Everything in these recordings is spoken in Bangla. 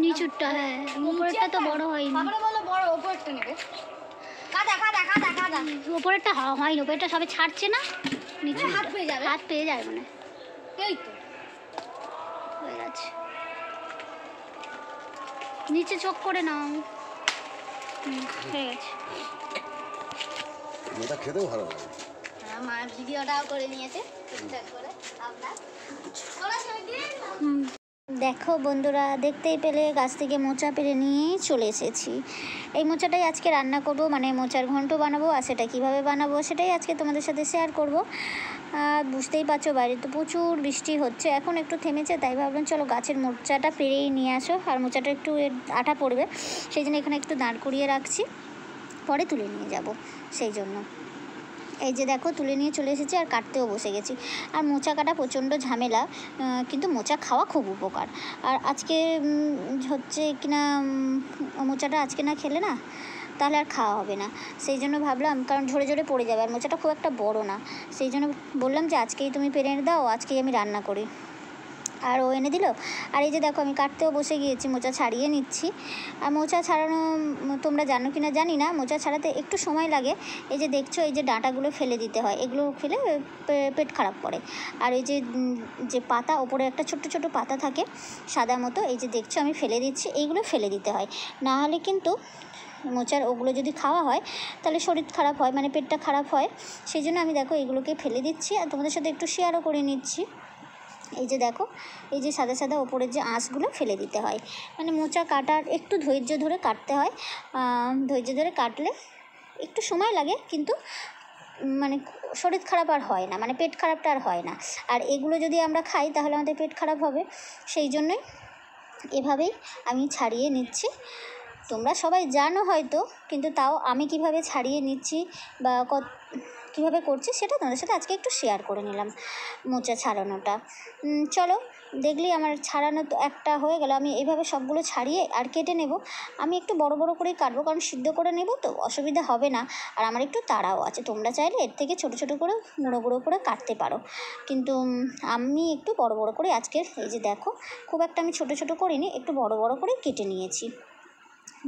নিচুরটা, হ্যাঁ উপরেরটা তো বড় হয়নি। উপরেরটা হয়নি, উপরেরটা সবে ছাড়ছে না, নিচে হাত পেয়ে যায় মানে। এই তো হয়ে গেছে, নিচে চোখ করে নাও। হয়ে গেছে। এটা খেতেও ভালো লাগে। মা ভিডিওটাও করে নিয়েছে ঠিকঠাক করে। আপনার দেখো বন্ধুরা, দেখতেই পেলে গাছ থেকে মোচা পেরে নিয়ে চলে এসেছি। এই মোচাটাই আজকে রান্না করব, মানে মোচার ঘন্ট বানাবো। আর সেটা কীভাবে বানাবো সেটাই আজকে তোমাদের সাথে শেয়ার করব। বুঝতেই পারছো বাইরে তো প্রচুর বৃষ্টি হচ্ছে, এখন একটু থেমেছে, তাই ভাবলাম চলো গাছের মোচাটা পেরেই নিয়ে আসো। আর মোচাটা একটু আঠা পড়বে, সেই জন্য এখানে একটু দাঁড় করিয়ে রাখছি, পরে তুলে নিয়ে যাব সেই জন্য। এই যে দেখো তুলে নিয়ে চলে এসেছি আর কাটতেও বসে গেছি। আর মোচা কাটা প্রচণ্ড ঝামেলা, কিন্তু মোচা খাওয়া খুব উপকার। আর আজকে হচ্ছে কিনা মোচাটা আজকে না খেলে না তাহলে আর খাওয়া হবে না, সেই জন্য ভাবলাম, কারণ ঝরে ঝরে পড়ে যাবে, আর মোচাটা খুব একটা বড় না, সেই জন্য বললাম যে আজকেই তুমি পেরে এনে দাও, আজকেই আমি রান্না করি। আর ও এনে দিল। আর এই যে দেখো আমি কাটতেও বসে গিয়েছি, মোচা ছাড়িয়ে নিচ্ছি। আর মোচা ছাড়ানো তোমরা জানো কি না জানি না, মোচা ছাড়াতে একটু সময় লাগে। এই যে দেখছো এই যে ডাঁটাগুলো ফেলে দিতে হয়, এগুলো ফেলে পেট খারাপ করে। আর এই যে পাতা, ওপরে একটা ছোট ছোট পাতা থাকে সাদা মতো, এই যে দেখছো আমি ফেলে দিচ্ছি, এইগুলো ফেলে দিতে হয়, না হলে কিন্তু মোচার ওগুলো যদি খাওয়া হয় তাহলে শরীর খারাপ হয়, মানে পেটটা খারাপ হয়। সেই জন্য আমি দেখো এগুলোকে ফেলে দিচ্ছি আর তোমাদের সাথে একটু শেয়ারও করে নিচ্ছি। এই যে দেখো এই যে সাদা সাদা ওপরের যে আঁশগুলো ফেলে দিতে হয়, মানে মোচা কাটার একটু ধৈর্য ধরে কাটতে হয়। ধৈর্য ধরে কাটলে একটু সময় লাগে, কিন্তু মানে শরীর খারাপ আর হয় না, মানে পেট খারাপটা আর হয় না। আর এগুলো যদি আমরা খাই তাহলে আমাদের পেট খারাপ হবে, সেই জন্যই এভাবেই আমি ছাড়িয়ে নিচ্ছি। তোমরা সবাই জানো হয়তো, কিন্তু তাও আমি কিভাবে ছাড়িয়ে নিচ্ছি বা কীভাবে করছি সেটা তোমাদের সাথে আজকে একটু শেয়ার করে নিলাম। মোচা ছাড়ানোটা চলো দেখলেই আমার ছাড়ানো তো একটা হয়ে গেল। আমি এইভাবে সবগুলো ছাড়িয়ে আর কেটে নেব। আমি একটু বড় বড় করেই কাটবো, কারণ সিদ্ধ করে নেব তো অসুবিধা হবে না। আর আমার একটু তাড়াও আছে, তোমরা চাইলে এর থেকে ছোট ছোট করে গুঁড়ো গুঁড়ো করে কাটতে পারো, কিন্তু আমি একটু বড় বড় করে আজকের, এই যে দেখো খুব একটা আমি ছোট ছোট করিনি, একটু বড় বড় করে কেটে নিয়েছি,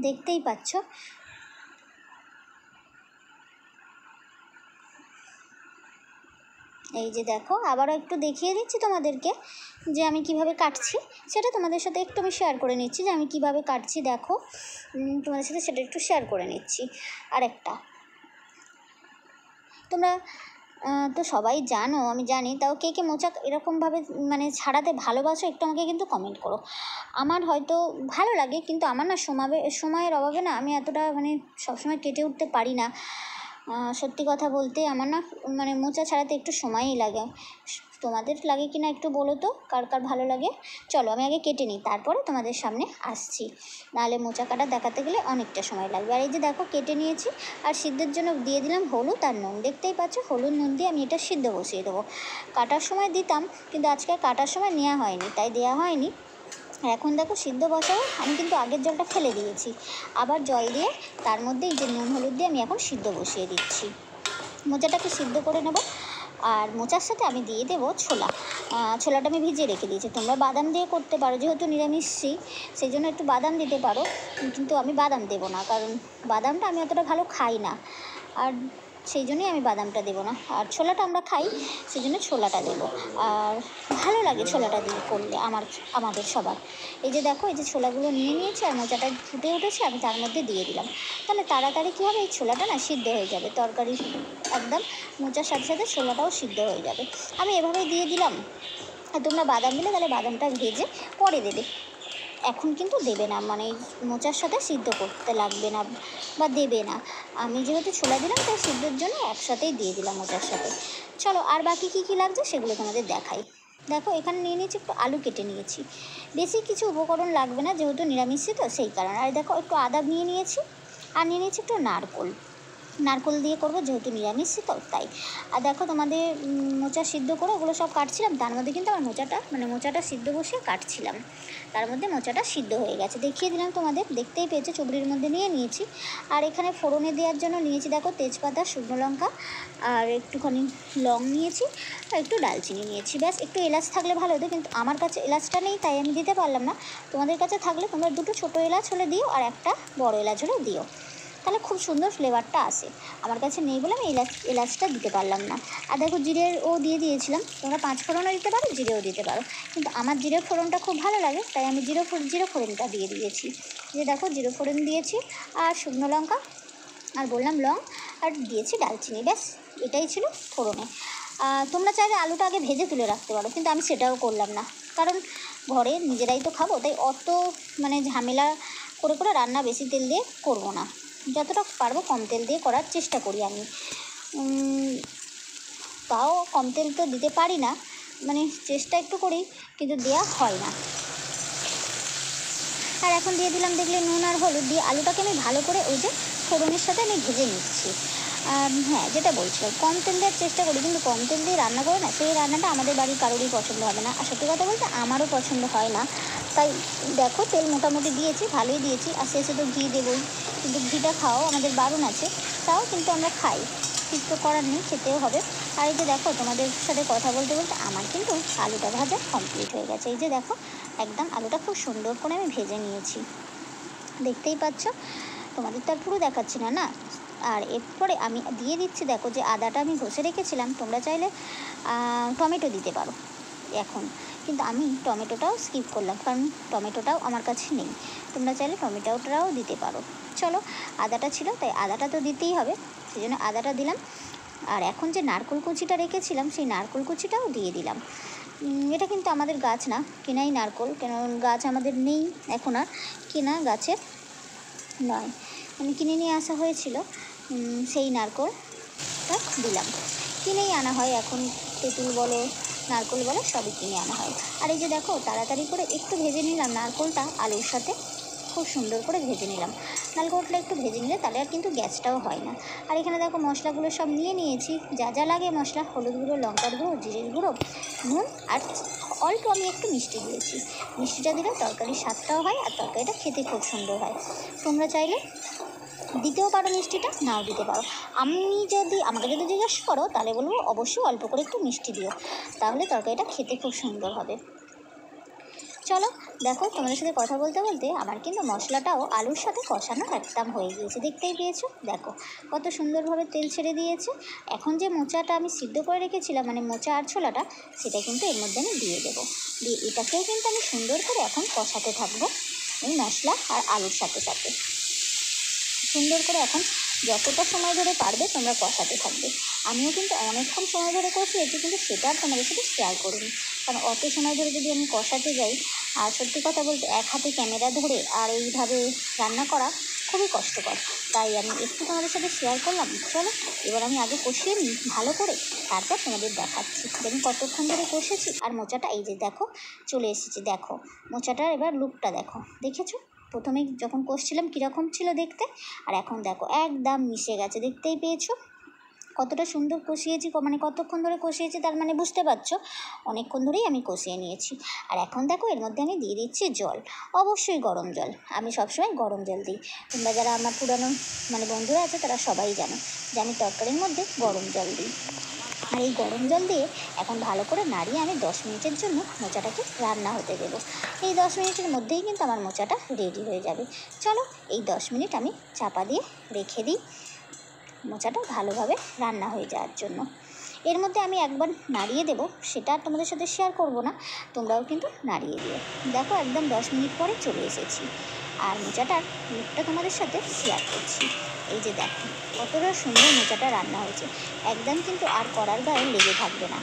দেখতেই পাচ্ছ। এই যে দেখো আবারও একটু দেখিয়ে দিচ্ছি তোমাদেরকে যে আমি কিভাবে কাটছি, সেটা তোমাদের সাথে একটু আমি শেয়ার করে নিচ্ছি যে আমি কিভাবে কাটছি। দেখো তোমাদের সাথে সেটা একটু শেয়ার করে নিচ্ছি। আরেকটা তোমরা তো সবাই জানো, আমি জানি, তাও কে কে মোচা এরকমভাবে মানে ছাড়াতে ভালোবাসো একটু আমাকে কিন্তু কমেন্ট করো। আমার হয়তো ভালো লাগে, কিন্তু আমার না সময়ের অভাবে না আমি এতটা মানে সবসময় কেটে উঠতে পারি না। সত্যি কথা বলতে আমার না মানে মোচা ছাড়াতে একটু সময়ই লাগে। তোমাদের লাগে কি না একটু বলো তো, কার কার ভালো লাগে। চলো আমি আগে কেটে নিই, তারপরে তোমাদের সামনে আসছি, নাহলে মোচা কাটা দেখাতে গেলে অনেকটা সময় লাগবে। আর এই যে দেখো কেটে নিয়েছি, আর সিদ্ধের জন্য দিয়ে দিলাম হলুদ আর নুন, দেখতেই পাচ্ছ হলুদ নুন দিয়ে আমি এটা সিদ্ধ বসিয়ে দেবো। কাটার সময় দিতাম, কিন্তু আজকে কাটার সময় নেওয়া হয়নি, তাই দেওয়া হয়নি। এখন দেখো সিদ্ধ বসাবো, আমি কিন্তু আগের জলটা ফেলে দিয়েছি, আবার জল দিয়ে তার মধ্যে এই যে নুন হলুদ দিয়ে আমি এখন সিদ্ধ বসিয়ে দিচ্ছি। মোচাটাকে সিদ্ধ করে নেব। আর মোচার সাথে আমি দিয়ে দেবো ছোলাটা আমি ভিজিয়ে রেখে দিয়েছি। তোমরা বাদাম দিয়ে করতে পারো, যেহেতু নিরামিষই সেই জন্য একটু বাদাম দিতে পারো, কিন্তু আমি বাদাম দেবো না, কারণ বাদামটা আমি অতটা ভালো খাই না, আর সেই জন্যই আমি বাদামটা দেবো না। আর ছোলাটা আমরা খাই, সেই জন্য ছোলাটা দেবো, আর ভালো লাগে ছোলাটা দিয়ে করলে আমাদের সবার। এই যে দেখো এই যে ছোলাগুলো নিয়ে নিয়েছি, আর মোচাটা ফুটে উঠেছে, আমি তার মধ্যে দিয়ে দিলাম। তাহলে তাড়াতাড়ি কী হবে, এই ছোলাটা না সিদ্ধ হয়ে যাবে, তরকারি একদম মোচার সাথে সাথে ছোলাটাও সিদ্ধ হয়ে যাবে। আমি এভাবেই দিয়ে দিলাম। আর তোমরা বাদাম দিলে তাহলে বাদামটা ভেজে পরে দেবে, এখন কিন্তু দেবে না, মানে মোচার সাথে সিদ্ধ করতে লাগবে না বা দেবে না। আমি যেহেতু ছোলা দিলাম তাই সিদ্ধর জন্য একসাথেই দিয়ে দিলাম মোচার সাথে। চলো আর বাকি কী কী লাগছে সেগুলো তোমাদের দেখাই। দেখো এখানে নিয়ে নিয়েছি একটু আলু কেটে নিয়েছি, বেশি কিছু উপকরণ লাগবে না যেহেতু নিরামিষই তো সেই কারণে। আর দেখো একটু আদা নিয়ে নিয়েছি, আর নিয়ে নিয়েছি একটু নারকোল। নারকোল দিয়ে করবো, যেহেতু নিরামিষ তো তাই। আর দেখো তোমাদের মোচা সিদ্ধ করে ওগুলো সব কাটছিলাম, তার মধ্যে কিন্তু আমার মোচাটা সিদ্ধ বসিয়ে কাটছিলাম, তার মধ্যে মোচাটা সিদ্ধ হয়ে গেছে, দেখিয়ে দিলাম তোমাদের, দেখতেই পেয়েছো চুবড়ির মধ্যে নিয়ে নিয়েছি। আর এখানে ফোড়নে দেওয়ার জন্য নিয়েছি দেখো তেজপাতা, শুকনো লঙ্কা আর একটুখানি লং নিয়েছি আর একটু ডালচিনি নিয়েছি, ব্যাস। একটু এলাচ থাকলে ভালো হতো, কিন্তু আমার কাছে এলাচটা নেই তাই আমি দিতে পারলাম না। তোমাদের কাছে থাকলে তোমরা দুটো ছোটো এলাচ হলে দিও আর একটা বড় এলাচ হলে দিও, তাহলে খুব সুন্দর ফ্লেভারটা আসে। আমার কাছে নেই বলে আমি এলাচটা দিতে পারলাম না। আর দেখো জিরেও দিয়ে দিয়েছিলাম, তোমরা 5 ফোড়নও দিতে পারো, জিরেও দিতে পারো, কিন্তু আমার জিরে ফোড়নটা খুব ভালো লাগে তাই আমি জিরে ফোড়নটা দিয়ে দিয়েছি। যে দেখো জিরে ফোড়ন দিয়েছি আর শুকনো লঙ্কা আর বললাম লং আর দিয়েছি ডালচিনি, ব্যাস এটাই ছিল ফোড়নে। তোমরা চাইলে আলুটা আগে ভেজে তুলে রাখতে পারো, কিন্তু আমি সেটাও করলাম না, কারণ ঘরে নিজেরাই তো খাবো, তাই অত ঝামেলা করে করে রান্না বেশি তেল দিয়ে করব না, যতটা পারবো কম তেল দিয়ে করার চেষ্টা করি আমি। তাও কম তেল তো দিতে পারি না, চেষ্টা একটু করি, কিন্তু দেওয়া হয় না। আর এখন দিয়ে দিলাম দেখলে নুন আর হলুদ দিয়ে আলুটাকে আমি ভালো করে ওই যে ফোড়নের সাথে আমি ভেজে নিচ্ছি। হ্যাঁ, যেটা বলছিলাম কম তেল দেওয়ার চেষ্টা করি, কিন্তু কম তেল দিয়ে রান্না করে না সেই রান্নাটা আমাদের বাড়ির কারোরই পছন্দ হবে না, আর সত্যি কথা বলতে আমারও পছন্দ হয় না। তাই দেখো তেল মোটামুটি দিয়েছি, ভালোই দিয়েছি, আর শেষে তো ঘি দেবই, কিন্তু ঘিটা খাওয়াও আমাদের বারণ আছে, তাও কিন্তু আমরা খাই, কিছু তো করার নেই, খেতেও হবে। আর এই যে দেখো তোমাদের সাথে কথা বলতে বলতে আমার কিন্তু আলুটা ভাজা কমপ্লিট হয়ে গেছে। এই যে দেখো একদম আলুটা খুব সুন্দর করে আমি ভেজে নিয়েছি, দেখতেই পাচ্ছ, তোমাদের তো আর পুরো দেখাচ্ছি না না। আর এরপরে আমি দিয়ে দিচ্ছি দেখো যে আদাটা আমি ঘষে রেখেছিলাম, তোমরা চাইলে টমেটো দিতে পারো এখন, কিন্তু আমি টমেটোটাও স্কিপ করলাম, কারণ টমেটোটাও আমার কাছে নেই, তোমরা চাইলে টমেটোটাও দিতে পারো। চলো, আদাটা ছিল তাই আদাটা তো দিতেই হবে, সেই জন্য আদাটা দিলাম। আর এখন যে নারকেল কুচিটা রেখেছিলাম সেই নারকেল কুচিটাও দিয়ে দিলাম। এটা কিন্তু আমাদের গাছ না, কেনাই নারকেল, কেন গাছ আমাদের নেই এখন আর, কেনা গাছের নয়, কিনে নিয়ে আসা হয়েছিল, সেই নারকেলটা দিলাম, কিনেই আনা হয় এখন, তেঁতুল বলো নারকেল বলো সবই কিনে আনা হয়। আর এই যে দেখো তাড়াতাড়ি করে একটু ভেজে নিলাম নারকেলটা আলুর সাথে, খুব সুন্দর করে ভেজে নিলাম, নারকেলটা একটু ভেজে নিলে তাহলে আর কিন্তু গ্যাসটাও হয় না। আর এখানে দেখো মশলাগুলো সব নিয়ে নিয়েছি, যা যা লাগে মশলা, হলুদ গুঁড়ো, লঙ্কার গুঁড়ো, জিরের গুঁড়ো, নুন আর অল্প আমি একটু মিষ্টি দিয়েছি, মিষ্টিটা দিলে তরকারির স্বাদটাও হয় আর তরকারিটা খেতে খুব সুন্দর হয়। তোমরা চাইলে দিতেও পারো মিষ্টিটা, নাও দিতে পারো। আমাকে যদি জিজ্ঞেস করো তাহলে বলবো অবশ্যই অল্প করে একটু মিষ্টি দিও, তাহলে তরকারিটা খেতে খুব সুন্দর হবে। চলো দেখো তোমাদের সাথে কথা বলতে বলতে আমার কিন্তু মশলাটাও আলুর সাথে কষানো একদম হয়ে গিয়েছে, দেখতেই পেয়েছো, দেখো কত সুন্দরভাবে তেল ছেড়ে দিয়েছে। এখন যে মোচাটা আমি সিদ্ধ করে রেখেছিলাম, মোচা আর ছোলাটা, সেটা কিন্তু এর মধ্যে আমি দিয়ে দেবো, দিয়ে এটাকেও কিন্তু আমি সুন্দর করে এখন কষাতে থাকবো, এই মশলা আর আলুর সাথে সাথে সুন্দর করে এখন যতটা সময় ধরে পারবে তোমরা কষাতে থাকবে। আমিও কিন্তু অনেকক্ষণ সময় ধরে কষিয়েছি, কিন্তু সেটা আর তোমাদের সাথে শেয়ার করিনি, কারণ অত সময় ধরে যদি আমি কষাতে যাই, আর সত্যি কথা বলতে এক হাতে ক্যামেরা ধরে আর এইভাবে রান্না করা খুবই কষ্টকর, তাই আমি একটু তোমাদের সাথে শেয়ার করলাম। চলো এবার আমি আগে কষিয়ে নিই ভালো করে, তারপর তোমাদের দেখাচ্ছি যে আমি কতক্ষণ ধরে কষেছি। আর মোচাটা এই যে দেখো চলে এসেছে, দেখো মোচাটার এবার লুকটা দেখো, দেখেছো প্রথমে যখন কষছিলাম কীরকম ছিল দেখতে, আর এখন দেখো একদম মিশে গেছে, দেখতেই পেয়েছো কতটা সুন্দর কষিয়েছি, কতক্ষণ ধরে কষিয়েছি, তার বুঝতে পারছো অনেকক্ষণ ধরেই আমি কষিয়ে নিয়েছি। আর এখন দেখো এর মধ্যে আমি দিয়ে দিচ্ছি জল, অবশ্যই গরম জল, আমি সবসময় গরম জল দিই, তোমরা যারা আমার পুরানো বন্ধুরা আছে তারা সবাই জানো যে আমি তরকারির মধ্যে গরম জল দিই। আর এই গরম জল দিয়ে এখন ভালো করে নাড়িয়ে আমি 10 মিনিটের জন্য মোচাটাকে রান্না হতে দেবো। এই 10 মিনিটের মধ্যেই কিন্তু আমার মোচাটা রেডি হয়ে যাবে। চলো এই 10 মিনিট আমি চাপা দিয়ে রেখে দিই মোচাটা ভালোভাবে রান্না হয়ে যাওয়ার জন্য। এর মধ্যে আমি একবার নাড়িয়ে দেবো, সেটা আর তোমাদের সাথে শেয়ার করব না, তোমরাও কিন্তু নাড়িয়ে দিও। দেখো একদম 10 মিনিট পরে চলে এসেছি, আর মোচাটার লুকটা তোমাদের সাথে শেয়ার করছি। এই যে দেখো কতটা সুন্দর মোচাটা রান্না হয়েছে, একদম কিন্তু আর কড়ার গায়ে লেগে থাকবে না,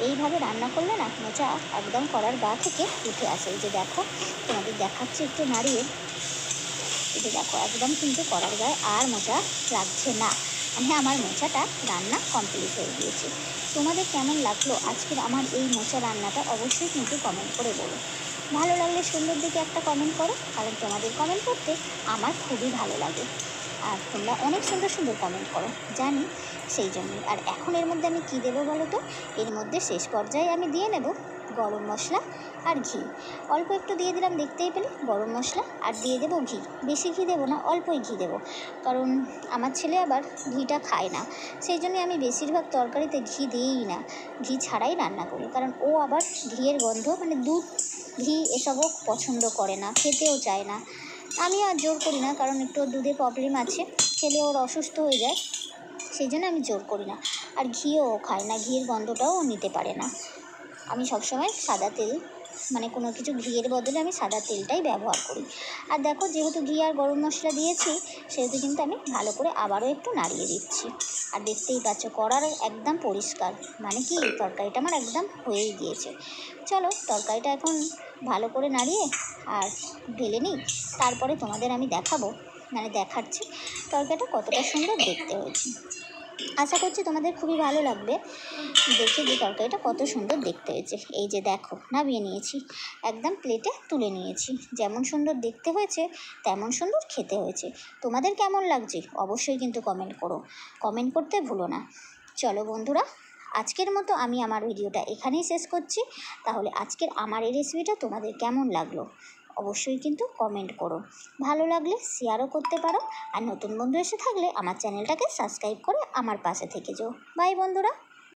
এইভাবে রান্না করলে না মোচা একদম কড়ার গা থেকে উঠে আসে। এই যে দেখো তোমাদের দেখাচ্ছি একটু নাড়িয়ে, এই যে দেখো একদম কিন্তু কড়ার গায়ে আর মোচা লাগছে না, আমার মোচাটা রান্না কমপ্লিট হয়ে গিয়েছে। তোমাদের কেমন লাগলো আজকের আমার এই মোচা রান্নাটা অবশ্যই কিন্তু কমেন্ট করে বলো, ভালো লাগলে সুন্দর দিকে একটা কমেন্ট করো, কারণ তোমাদের কমেন্ট করতে আমার খুবই ভালো লাগে। আর তোমরা অনেক সুন্দর সুন্দর কমেন্ট করো জানি, সেই জন্যই। আর এখন এর মধ্যে আমি কী দেবো বলো তো? এর মধ্যে শেষ পর্যায়ে আমি দিয়ে নেব গরম মশলা আর ঘি। অল্প একটু দিয়ে দিলাম, দেখতেই পেলে, গরম মশলা, আর দিয়ে দেবো ঘি। বেশি ঘি দেবো না, অল্পই ঘি দেবো, কারণ আমার ছেলে আবার ঘিটা খায় না। সেই জন্যে আমি বেশিরভাগ তরকারিতে ঘি দিই না, ঘি ছাড়াই রান্না করি, কারণ ও আবার ঘিয়ের গন্ধ মানে দুধ ঘি এসবও পছন্দ করে না, খেতেও চায় না। আমি আর জোর করি না, কারণ একটু ওর দুধে প্রবলেম আছে, খেলে ওর অসুস্থ হয়ে যায়, সেই জন্য আমি জোর করি না। আর ঘিও ও খায় না, ঘিয়ের গন্ধটাও ও নিতে পারে না। আমি সবসময় সাদা তেল, মানে কোনো কিছু ঘিয়ের বদলে আমি সাদা তেলটাই ব্যবহার করি। আর দেখো, যেহেতু ঘি আর গরম মশলা দিয়েছি, সেহেতু কিন্তু আমি ভালো করে আবারও একটু নাড়িয়ে দিচ্ছি। আর দেখতেই পাচ্ছ কড়ার একদম পরিষ্কার, মানে কি তরকারিটা আমার একদম হয়েই গিয়েছে। চলো তরকারিটা এখন ভালো করে নাড়িয়ে আর ঢেলে নিই, তারপরে তোমাদের আমি দেখাবো, মানে দেখাচ্ছি তরকারিটা কতটা সুন্দর দেখতে হয়েছে। আশা করছি তোমাদের খুবই ভালো লাগবে দেখে যে তরকারিটা কত সুন্দর দেখতে হয়েছে। এই যে দেখো, নামিয়ে নিয়েছি, একদম প্লেটে তুলে নিয়েছি। যেমন সুন্দর দেখতে হয়েছে তেমন সুন্দর খেতে হয়েছে। তোমাদের কেমন লাগছে অবশ্যই কিন্তু কমেন্ট করো, কমেন্ট করতে ভুলো না। চলো বন্ধুরা, আজকের মতো আমি আমার ভিডিওটা এখানেই শেষ করছি। তাহলে আজকের আমার এই রেসিপিটা তোমাদের কেমন লাগলো অবশ্যই কিন্তু কমেন্ট করো, ভালো লাগলে শেয়ারও করতে পারো। আর নতুন বন্ধু এসে থাকলে আমার চ্যানেলটাকে সাবস্ক্রাইব করে আমার পাশে থেকে যাও। বাই বন্ধুরা।